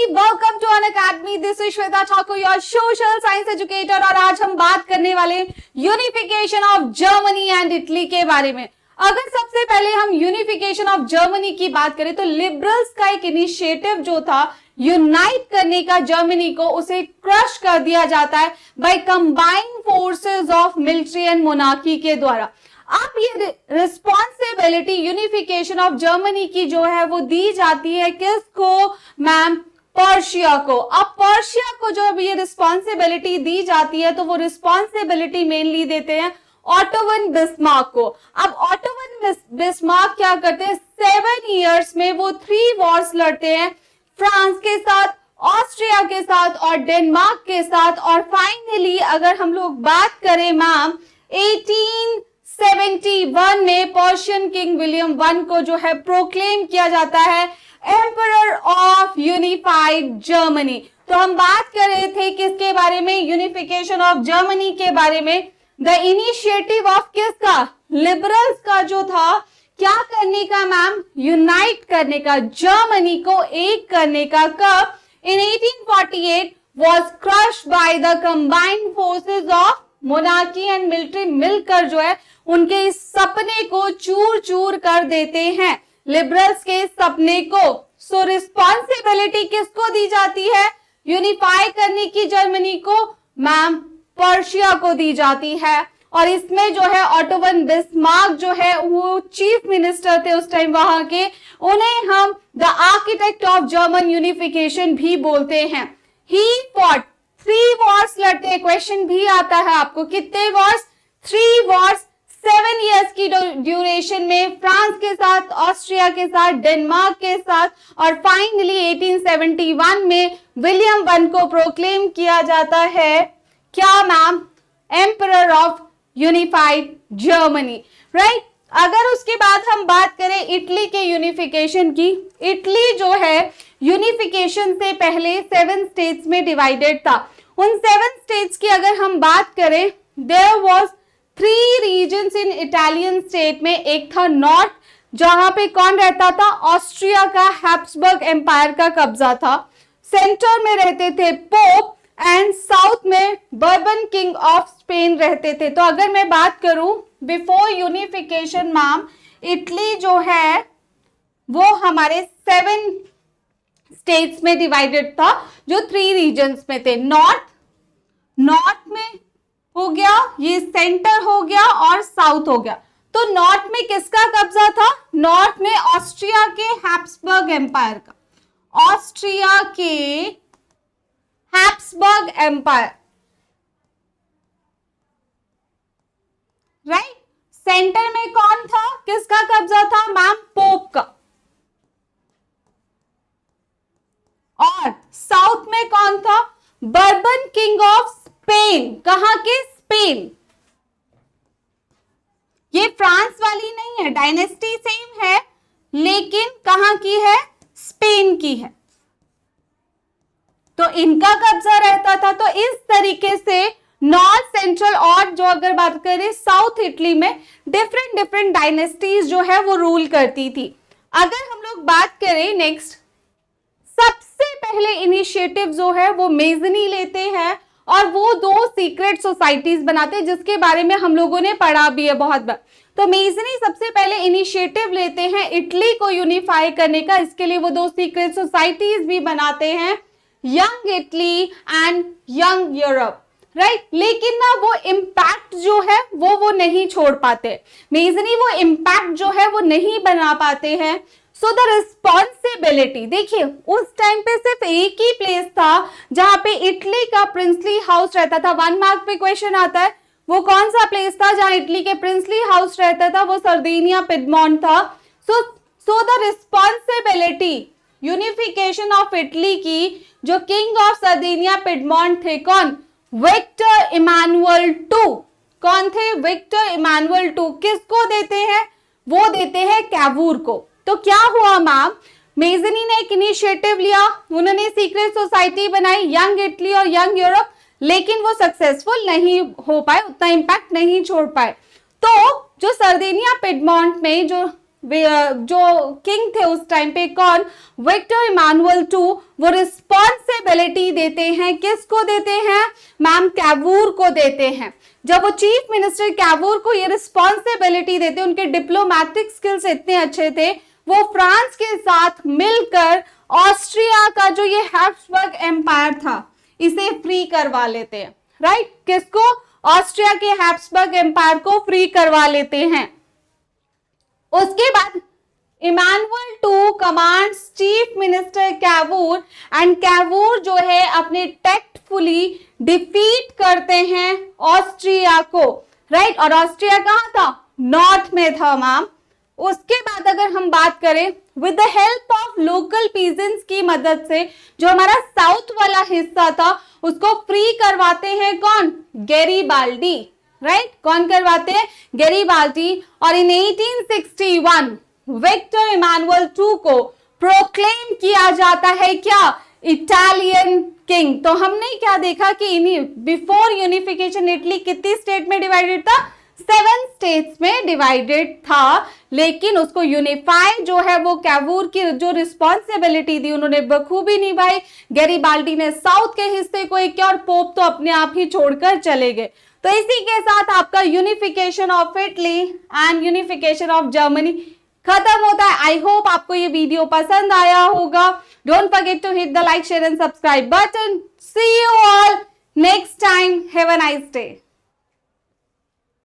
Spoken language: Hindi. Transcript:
Welcome to Unacademy. This is Shweta Thakur, your social science educator. और आज हम बात करने वाले unification of Germany and Italy के बारे में। अगर सबसे पहले हम यूनिफिकेशन ऑफ जर्मनी की बात करें तो लिबरल्स का एक इनिशिएटिव जो था यूनाइट करने का जर्मनी को, उसे क्रश कर दिया जाता है by combined forces of military and monarchy के द्वारा। अब ये रिस्पॉन्सिबिलिटी यूनिफिकेशन ऑफ जर्मनी की जो है वो दी जाती है किसको मैम? पर्शिया को। अब पर्शिया को जो ये रिस्पॉन्सिबिलिटी दी जाती है तो वो रिस्पॉन्सिबिलिटी मेनली देते हैं ऑटो वन बिस्मार्क को। अब ऑटो वन बिस्मार्क क्या करते हैं? 7 इयर्स में वो 3 वॉर्स लड़ते हैं, फ्रांस के साथ, ऑस्ट्रिया के साथ और डेनमार्क के साथ। और फाइनली अगर हम लोग बात करें मैम 1871 में पर्शियन किंग विलियम वन को जो है प्रोक्लेम किया जाता है एम्परर ऑफ यूनिफाइड जर्मनी। तो हम बात कर रहे थे किसके बारे में? यूनिफिकेशन ऑफ जर्मनी के बारे में। द इनिशिएटिव ऑफ किसका? लिबरल्स का जो था, क्या करने का मैम? यूनाइट करने का, जर्मनी को एक करने का। कब? इन 1848 was crushed by the combined forces of monarchy and military मिलकर जो है उनके इस सपने को चूर चूर कर देते हैं, लिबरल्स के सपने को। सो रिस्पॉन्सिबिलिटी किसको दी जाती है यूनिफाई करने की जर्मनी को? मैम पर्शिया को दी जाती है। और इसमें जो है ऑटो वन बिस्मार्क जो है वो चीफ मिनिस्टर थे उस टाइम वहां के, उन्हें हम the architect of German unification भी बोलते हैं। ही फॉट 3 वॉर्स लड़ते हैं। क्वेश्चन भी आता है आपको, कितने वॉर्स? 3 वॉर्स 7 इयर्स की ड्यूरेशन में, फ्रांस के साथ, ऑस्ट्रिया के साथ, डेनमार्क के साथ। और फाइनली 1871 में विलियम वन को प्रोक्लेम किया जाता है क्या ma'am? Emperor of unified Germany, right. अगर उसके बाद हम बात करें इटली के यूनिफिकेशन की, इटली जो है यूनिफिकेशन से पहले 7 स्टेट्स में डिवाइडेड था। उन 7 स्टेट्स की अगर हम बात करें, there was 3 reasons in Italian state में। एक था नॉर्थ, जहां पे कौन रहता था? ऑस्ट्रिया का हैब्सबर्ग एम्पायर का कब्जा था। सेंटर में रहते थे पोप एंड साउथ में बर्बन किंग ऑफ स्पेन रहते थे। तो अगर मैं बात करूं बिफोर यूनिफिकेशन मैम, इटली जो है वो हमारे 7 स्टेट्स में डिवाइडेड था जो 3 रीजन्स में थे। नॉर्थ में हो गया, ये सेंटर हो गया और साउथ हो गया। तो नॉर्थ में किसका कब्जा था? नॉर्थ में ऑस्ट्रिया के हैब्सबर्ग एम्पायर का, ऑस्ट्रिया के हैब्सबर्ग एम्पायर, राइट। सेंटर में कौन था? किसका कब्जा था मैम? पोप का। और साउथ में कौन था? Bourbon king of Spain. कहां के? स्पेन। ये फ्रांस वाली नहीं है, डायनेस्टी सेम है लेकिन कहां की है? स्पेन की है। तो इनका कब्जा रहता था। तो इस तरीके से नॉर्थ, सेंट्रल और जो अगर बात करें साउथ इटली में डिफरेंट डायनेस्टीज जो है वो रूल करती थी। अगर हम लोग बात करें नेक्स्ट, सबसे पहले इनिशिएटिव जो है वो मेजनी लेते हैं और वो 2 सीक्रेट सोसाइटीज बनाते हैं जिसके बारे में हम लोगों ने पढ़ा भी है बहुत बार। तो मेजनी सबसे पहले इनिशिएटिव लेते हैं इटली को यूनिफाई करने का। इसके लिए वो 2 सीक्रेट सोसाइटीज भी बनाते हैं, young Italy and young Europe, right. लेकिन ना वो इम्पैक्ट जो है वो नहीं छोड़ पाते। मेजनी वो इम्पैक्ट जो है वो नहीं बना पाते हैं। सो द रिस्पॉन्सिबिलिटी, देखिए उस टाइम पे सिर्फ एक ही प्लेस था जहां पे इटली का प्रिंसली हाउस रहता था। 1 मार्क पे क्वेश्चन आता है, वो कौन सा प्लेस था जहां इटली के प्रिंसली हाउस रहता था? वो सर्दिनिया पिडमोंट था। So the responsibility unification of Italy की जो किंग ऑफ सर्दिनिया पिडमोंट थे, कौन? Victor Emmanuel two. कौन थे? Victor Emmanuel two. किसको देते हैं? वो देते हैं कैवूर को। तो क्या हुआ मैम? मेजनी ने एक इनिशिएटिव लिया, उन्होंने सीक्रेट सोसाइटी बनाई, यंग इटली और यंग यूरोप, लेकिन वो सक्सेसफुल नहीं हो पाए, उतना इंपैक्ट नहीं छोड़ पाए। तो जो सर्दिनिया पिडमोंट में जो जो किंग थे उस टाइम पे, कौन, विक्टर इमानुअल टू, वो रिस्पॉन्सिबिलिटी देते हैं, किसको देते हैं मैम, कैवूर को देते हैं। जब वो चीफ मिनिस्टर कैवूर को ये रिस्पॉन्सिबिलिटी देते, उनके डिप्लोमैटिक स्किल्स इतने अच्छे थे, वो फ्रांस के साथ मिलकर ऑस्ट्रिया का जो ये हैब्सबर्ग एम्पायर था इसे फ्री करवा लेते हैं, राइट। किसको, ऑस्ट्रिया के हैब्सबर्ग एम्पायर को फ्री करवा लेते हैं। उसके बाद Emmanuel two commands chief minister Cavour, and Cavour जो है अपने टैक्टफुली डिफीट करते हैं ऑस्ट्रिया को, राइट। और ऑस्ट्रिया कहां था, नॉर्थ में था मैम। उसके बाद अगर हम बात करें, with the help of local peasants की मदद से जो हमारा साउथ वाला हिस्सा था उसको फ्री करवाते हैं, कौन, गैरीबाल्डी, राइट। कौन करवाते हैं, गैरीबाल्डी। और इन 1861 विक्टर इमानुअल टू को प्रोक्लेम किया जाता है क्या, इटालियन किंग। तो हमने क्या देखा कि बिफोर यूनिफिकेशन इटली कितनी स्टेट में डिवाइडेड था, 7 स्टेट्स में डिवाइडेड था, लेकिन उसको यूनिफाई जो है वो कैवूर की जो रिस्पॉन्सिबिलिटी थी उन्होंने बखूबी निभाई। गैरीबाल्डी ने साउथ के हिस्से को एक किया और पोप तो अपने आप ही छोड़कर चले गए। तो इसी के साथ आपका unification of Italy and unification of Germany खत्म होता है। आई होप आपको ये वीडियो पसंद आया होगा। Don't forget to hit the like, share and subscribe button. See you all next time. Have a nice day.